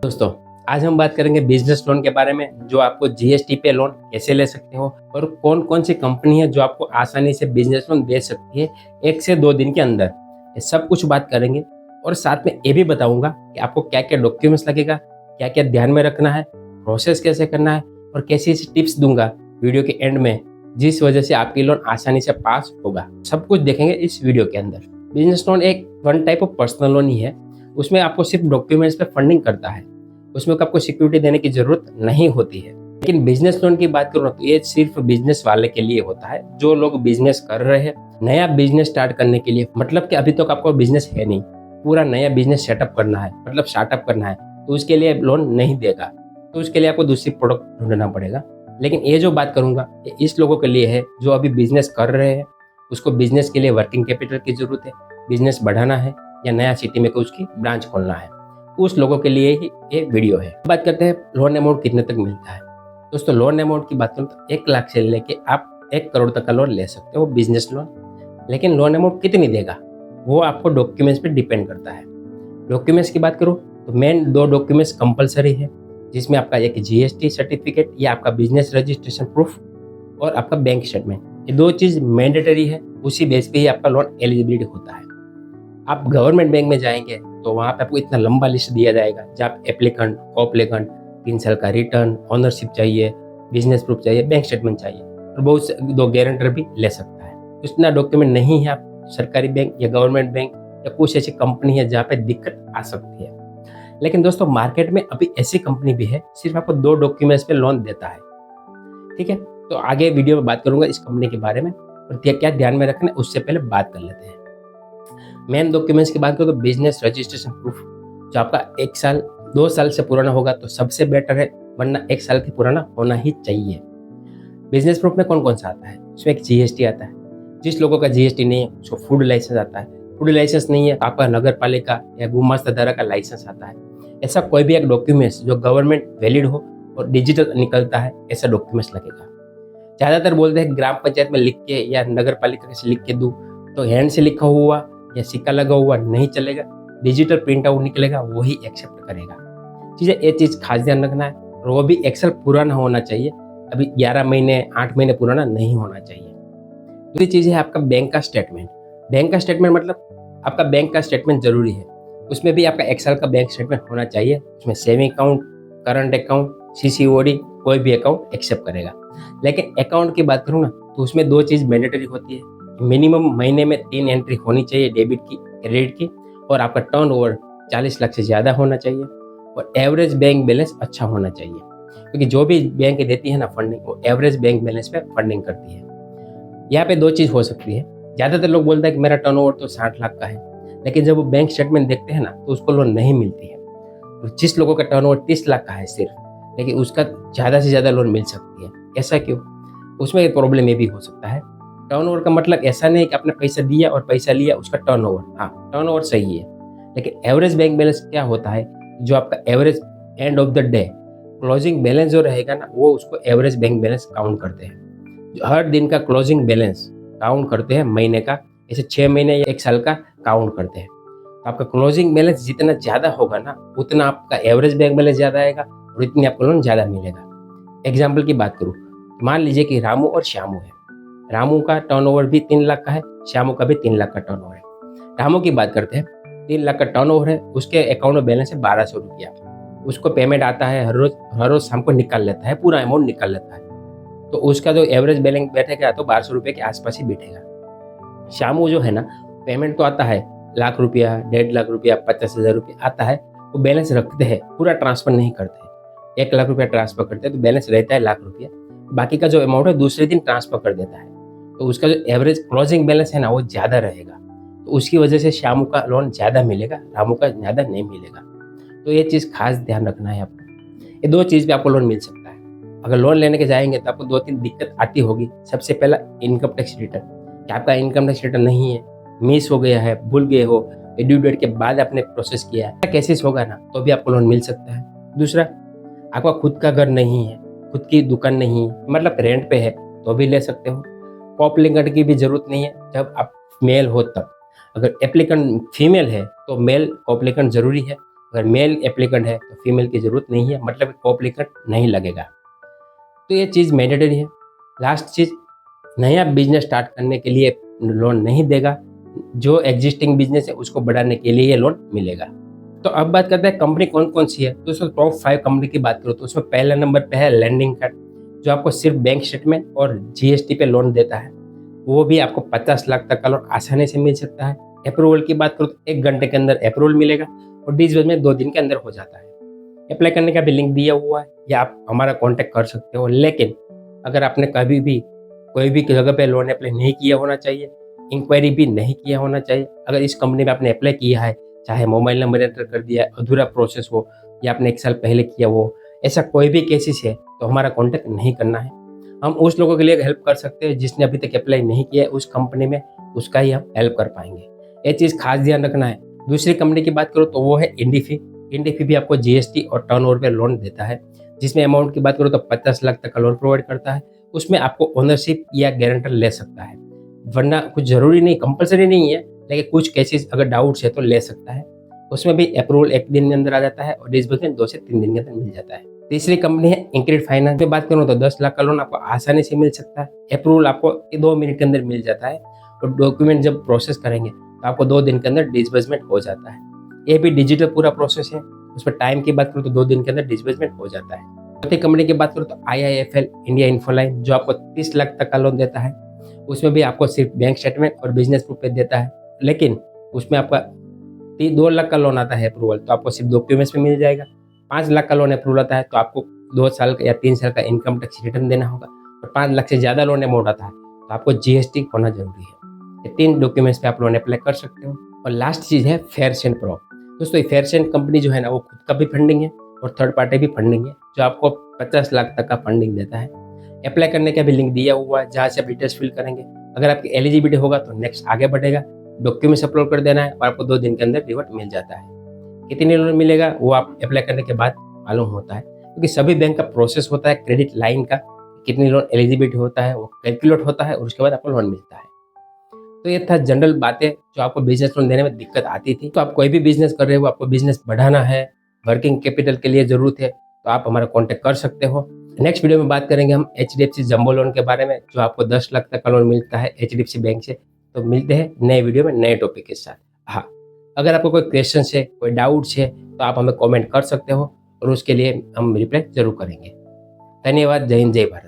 दोस्तों, आज हम बात करेंगे बिजनेस लोन के बारे में, जो आपको जीएसटी पे लोन कैसे ले सकते हो और कौन कौन सी कंपनी है जो आपको आसानी से बिजनेस लोन दे सकती है 1 से 2 दिन के अंदर। ये सब कुछ बात करेंगे और साथ में ये भी बताऊंगा कि आपको क्या क्या डॉक्यूमेंट्स लगेगा, क्या क्या ध्यान में रखना है, प्रोसेस कैसे करना है और कैसी ऐसी टिप्स दूंगा वीडियो के एंड में, जिस वजह से आपकी लोन आसानी से पास होगा। सब कुछ देखेंगे इस वीडियो के अंदर। बिजनेस लोन एक one type of personal loan ही है। उसमें आपको सिर्फ डॉक्यूमेंट्स पे फंडिंग करता है, उसमें आपको सिक्योरिटी देने की जरूरत नहीं होती है। लेकिन बिजनेस लोन की बात करूँ तो ये सिर्फ बिजनेस वाले के लिए होता है, जो लोग बिजनेस कर रहे हैं, नया बिजनेस स्टार्ट करने के लिए। मतलब कि अभी तक आपको बिजनेस है नहीं, पूरा नया बिजनेस सेटअप करना है, मतलब स्टार्टअप करना है, तो उसके लिए लोन नहीं देगा। तो उसके लिए आपको दूसरी प्रोडक्ट ढूंढना पड़ेगा। लेकिन ये जो बात करूंगा ये इस लोगों के लिए है जो अभी बिजनेस कर रहे हैं, उसको बिजनेस के लिए वर्किंग कैपिटल की जरूरत है, बिजनेस बढ़ाना है या नया सिटी में उसकी ब्रांच खोलना है, उस लोगों के लिए ही ये वीडियो है। बात करते हैं लोन अमाउंट कितने तक मिलता है। दोस्तों, लोन अमाउंट की बात करूँ तो 1 लाख से लेके आप 1 करोड़ तक का लोन ले सकते हो, बिजनेस लोन। लेकिन लोन अमाउंट कितनी देगा वो आपको डॉक्यूमेंट्स पे डिपेंड करता है। डॉक्यूमेंट्स की बात करूँ तो मेन 2 डॉक्यूमेंट्स कंपलसरी है, जिसमें आपका एक जीएसटी सर्टिफिकेट या आपका बिजनेस रजिस्ट्रेशन प्रूफ और आपका बैंक स्टेटमेंट। ये 2 चीज़ मैंडेटरी है, उसी बेस पे ही आपका लोन एलिजिबिलिटी होता है। आप गवर्नमेंट बैंक में जाएंगे तो वहाँ पे आपको इतना लंबा लिस्ट दिया जाएगा, जहाँ आप एप्लीकेंट, कोएप्लीकेंट, 3 साल का रिटर्न, ओनरशिप चाहिए, बिजनेस प्रूफ चाहिए, बैंक स्टेटमेंट चाहिए और बहुत से 2 गारंटर भी ले सकता है। इतना डॉक्यूमेंट नहीं है आप सरकारी बैंक या गवर्नमेंट बैंक या कुछ ऐसी कंपनी है जहाँ पे दिक्कत आ सकती है। लेकिन दोस्तों, मार्केट में अभी ऐसी कंपनी भी है सिर्फ आपको 2 डॉक्यूमेंट्स पे लोन देता है। ठीक है, तो आगे वीडियो में बात करूंगा इस कंपनी के बारे में और क्या ध्यान में रखना है उससे पहले बात कर लेते हैं। मेन डॉक्यूमेंट्स की बात करो तो बिजनेस रजिस्ट्रेशन प्रूफ, जो आपका 1 साल 2 साल से पुराना होगा तो सबसे बेटर है, वरना 1 साल के पुराना होना ही चाहिए। बिजनेस प्रूफ में कौन कौन सा आता है, उसमें एक जीएसटी आता है। जिस लोगों का जीएसटी नहीं है उसको फूड लाइसेंस आता है। फूड लाइसेंस नहीं है आपका नगर पालिका या गुमास्तादारा का लाइसेंस आता है। ऐसा कोई भी एक डॉक्यूमेंट्स जो गवर्नमेंट वैलिड हो और डिजिटल निकलता है, ऐसा डॉक्यूमेंट्स लगेगा। ज़्यादातर बोलते हैं ग्राम पंचायत में लिख के या नगर पालिका से लिख के दूँ, तो हैंड से लिखा हुआ या सिक्का लगा हुआ नहीं चलेगा, डिजिटल प्रिंट आउट निकलेगा, वही एक्सेप्ट करेगा। चीज़ें ये चीज़ खास ध्यान रखना है, और वो भी एक्सेल पुराना होना चाहिए, अभी 11 महीने 8 महीने पुराना नहीं होना चाहिए। दूसरी चीज़ है आपका बैंक का स्टेटमेंट। बैंक का स्टेटमेंट मतलब आपका बैंक का स्टेटमेंट जरूरी है, उसमें भी आपका एक्सेल का बैंक स्टेटमेंट होना चाहिए। उसमें saving account, current account, CCOD, कोई भी अकाउंट एक्सेप्ट करेगा। लेकिन अकाउंट की बात करूँ ना तो उसमें 2 चीज़ मैंडेटरी होती है। मिनिमम महीने में 3 एंट्री होनी चाहिए, डेबिट की, क्रेडिट की, और आपका टर्नओवर 40 लाख से ज़्यादा होना चाहिए और एवरेज बैंक बैलेंस अच्छा होना चाहिए, क्योंकि जो भी बैंक देती है ना फंडिंग, वो एवरेज बैंक बैलेंस पे फंडिंग करती है। यहाँ पे 2 चीज़ हो सकती है। ज़्यादातर लोग बोलते हैं कि मेरा टर्नओवर तो 60 लाख का है, लेकिन जब वो बैंक स्टेटमेंट देखते हैं ना तो उसको लोन नहीं मिलती है। तो जिस लोगों का टर्नओवर 30 लाख का है सिर्फ, लेकिन उसका ज़्यादा से ज़्यादा लोन मिल सकती है। ऐसा क्यों? उसमें एक प्रॉब्लम ये भी हो सकता है। टर्नओवर का मतलब ऐसा नहीं है कि आपने पैसा दिया और पैसा लिया उसका टर्नओवर, हाँ टर्नओवर सही है, लेकिन एवरेज बैंक बैलेंस क्या होता है, जो आपका average end of the day closing balance जो रहेगा ना, वो उसको एवरेज बैंक बैलेंस काउंट करते हैं। जो हर दिन का क्लोजिंग बैलेंस काउंट करते हैं, महीने का, ऐसे 6 महीने या 1 साल का काउंट करते हैं। तो आपका क्लोजिंग बैलेंस जितना ज़्यादा होगा ना, उतना आपका एवरेज बैंक बैलेंस ज़्यादा आएगा और इतनी आपको लोन ज़्यादा मिलेगा। एग्जाम्पल की बात करूँ, मान लीजिए कि रामू और श्यामू है। रामू का टर्नओवर भी 3 लाख का है, श्यामू का भी 3 लाख का टर्नओवर है। रामू की बात करते हैं, 3 लाख का टर्नओवर है, उसके अकाउंट में बैलेंस है 1200 रुपया। उसको पेमेंट आता है हर रोज शाम को निकाल लेता है, पूरा अमाउंट निकाल लेता है। तो उसका जो एवरेज बैलेंस बैठेगा तो 1200 रुपये के आसपास ही बैठेगा। श्यामू जो है ना, पेमेंट तो आता है लाख रुपया, 1.5 लाख रुपया, 50,000 रुपया आता है, वो बैलेंस रखते हैं, पूरा ट्रांसफर नहीं करते। 1 लाख रुपया ट्रांसफर करते हैं तो बैलेंस रहता है लाख रुपया, बाकी का जो अमाउंट है दूसरे दिन ट्रांसफर कर देता है। तो उसका जो एवरेज क्लोजिंग बैलेंस है ना, वो ज़्यादा रहेगा, तो उसकी वजह से श्यामू का लोन ज़्यादा मिलेगा, रामू का ज़्यादा नहीं मिलेगा। तो ये चीज़ खास ध्यान रखना है आपको। ये 2 चीज़ पे आपको लोन मिल सकता है। अगर लोन लेने के जाएंगे तो आपको 2-3 दिक्कत आती होगी। सबसे पहला इनकम टैक्स रिटर्न, कि आपका इनकम टैक्स रिटर्न नहीं है, मिस हो गया है, भूल गए हो, ड्यू डेट के बाद आपने प्रोसेस किया है, केसेस होगा ना तो भी आपको लोन मिल सकता है। दूसरा, आपका खुद का घर नहीं है, खुद की दुकान नहीं, मतलब रेंट पे है, तो भी ले सकते हो। कोएप्लीकेंट की भी जरूरत नहीं है जब आप मेल हो तब। अगर एप्लीकेंट फीमेल है तो मेल कोएप्लीकेंट जरूरी है, अगर मेल एप्लीकेंट है तो फीमेल की ज़रूरत नहीं है, मतलब को एप्लीकेंट नहीं लगेगा। तो ये चीज़ मैंडेटरी है। लास्ट चीज़, नया बिजनेस स्टार्ट करने के लिए लोन नहीं देगा, जो एग्जिस्टिंग बिजनेस है उसको बढ़ाने के लिए ये लोन मिलेगा। तो अब बात करते हैं कंपनी कौन कौन सी है। तो उसमें टॉप 5 कंपनी की बात करूँ तो उसमें पहला नंबर पे है लैंडिंग कार्ड, जो आपको सिर्फ बैंक स्टेटमेंट और जीएसटी पे लोन देता है। वो भी आपको 50 लाख तक का लोन आसानी से मिल सकता है। अप्रूवल की बात करूँ तो 1 घंटे के अंदर अप्रूवल मिलेगा और डिसबर्समेंट 2 दिन के अंदर हो जाता है। अप्लाई करने का भी लिंक दिया हुआ है या आप हमारा कॉन्टैक्ट कर सकते हो। लेकिन अगर आपने कभी भी कोई भी जगह पे लोन अप्लाई नहीं किया होना चाहिए, इंक्वायरी भी नहीं किया होना चाहिए। अगर इस कंपनी में आपने अप्लाई किया है, चाहे मोबाइल नंबर एंटर कर दिया है, अधूरा प्रोसेस हो या आपने 1 साल पहले किया हो, ऐसा कोई भी केसेस है तो हमारा कॉन्टैक्ट नहीं करना है। हम उस लोगों के लिए हेल्प कर सकते हैं जिसने अभी तक अप्लाई नहीं किया है उस कंपनी में, उसका ही हम हेल्प कर पाएंगे। ये चीज़ खास ध्यान रखना है। दूसरी कंपनी की बात करूँ तो वो है इंडिफी। इंडिफी भी आपको जीएसटी और टर्नओवर पे लोन देता है, जिसमें अमाउंट की बात करूँ तो 50 लाख तक का लोन प्रोवाइड करता है। उसमें आपको ओनरशिप या गारंटर ले सकता है, वरना कुछ ज़रूरी नहीं, कंपलसरी नहीं है, लेकिन कुछ केसेस अगर डाउट्स है तो ले सकता है। उसमें भी अप्रूवल 1 दिन के अंदर आ जाता है और डिसबर्समेंट 2 से 3 दिन के अंदर मिल जाता है। तीसरी कंपनी है इंक्रेडिट फाइनेंस की बात करूँ तो 10 लाख का लोन आपको आसानी से मिल सकता है। अप्रूवल आपको 2 मिनट के अंदर मिल जाता है और डॉक्यूमेंट जब प्रोसेस करेंगे तो आपको 2 दिन के अंदर डिसबर्समेंट हो जाता है। ये भी डिजिटल पूरा प्रोसेस है। उसमें टाइम की बात करूँ तो 2 दिन के अंदर डिसबर्समेंट हो जाता है। चौथी कंपनी की बात करूँ तो आईआईएफएल इंडिया इन्फोलाइन, जो आपको 30 लाख तक का लोन देता है। उसमें भी आपको सिर्फ बैंक स्टेटमेंट और बिजनेस प्रूफ पे देता है, लेकिन उसमें आपका 2 लाख का लोन आता है अप्रूवल तो आपको सिर्फ डॉक्यूमेंट्स में मिल जाएगा। 5 लाख का लोन अप्रूवल आता है तो आपको 2 साल का या 3 साल का इनकम टैक्स रिटर्न देना होगा। और 5 लाख से ज़्यादा लोन अमाउंट आता है तो आपको जीएसटी होना जरूरी है। ये 3 डॉक्यूमेंट्स पे आप लोन अप्लाई कर सकते हो। और लास्ट चीज़ है फेयरसेंड प्रो। दोस्तों ये फेयरसेंड कंपनी जो है ना, वो खुद का भी फंडिंग है और थर्ड पार्टी भी फंडिंग है, जो आपको 50 लाख तक का फंडिंग देता है। अप्लाई करने का भी लिंक दिया हुआ है, जहाँ से आप डिटेल्स फिल करेंगे। अगर आपकी एलिजिबिलिटी होगा तो नेक्स्ट आगे बढ़ेगा, डॉक्यूमेंट्स अपलोड कर देना है और आपको 2 दिन के अंदर रिवर्ट मिल जाता है। कितनी लोन मिलेगा वो आप अप्लाई करने के बाद मालूम होता है, क्योंकि सभी बैंक का प्रोसेस होता है क्रेडिट लाइन का, कितनी लोन एलिजिबिलिटी होता है वो कैलकुलेट होता है और उसके बाद आपको लोन मिलता है। तो ये था जनरल बातें जो आपको बिजनेस लोन देने में दिक्कत आती थी। तो आप कोई भी बिजनेस कर रहे हो, आपको बिजनेस बढ़ाना है, वर्किंग कैपिटल के लिए जरूरत है, तो आप हमारा कॉन्टैक्ट कर सकते हो। नेक्स्ट वीडियो में बात करेंगे हम एचडीएफसी जंबो लोन के बारे में, जो आपको 10 लाख तक का लोन मिलता है एचडीएफसी बैंक से। तो मिलते हैं नए वीडियो में नए टॉपिक के साथ। हाँ, अगर आपको कोई क्वेश्चन है, कोई डाउट्स है तो आप हमें कमेंट कर सकते हो और उसके लिए हम रिप्लाई जरूर करेंगे। धन्यवाद। जय हिंद, जय भारत।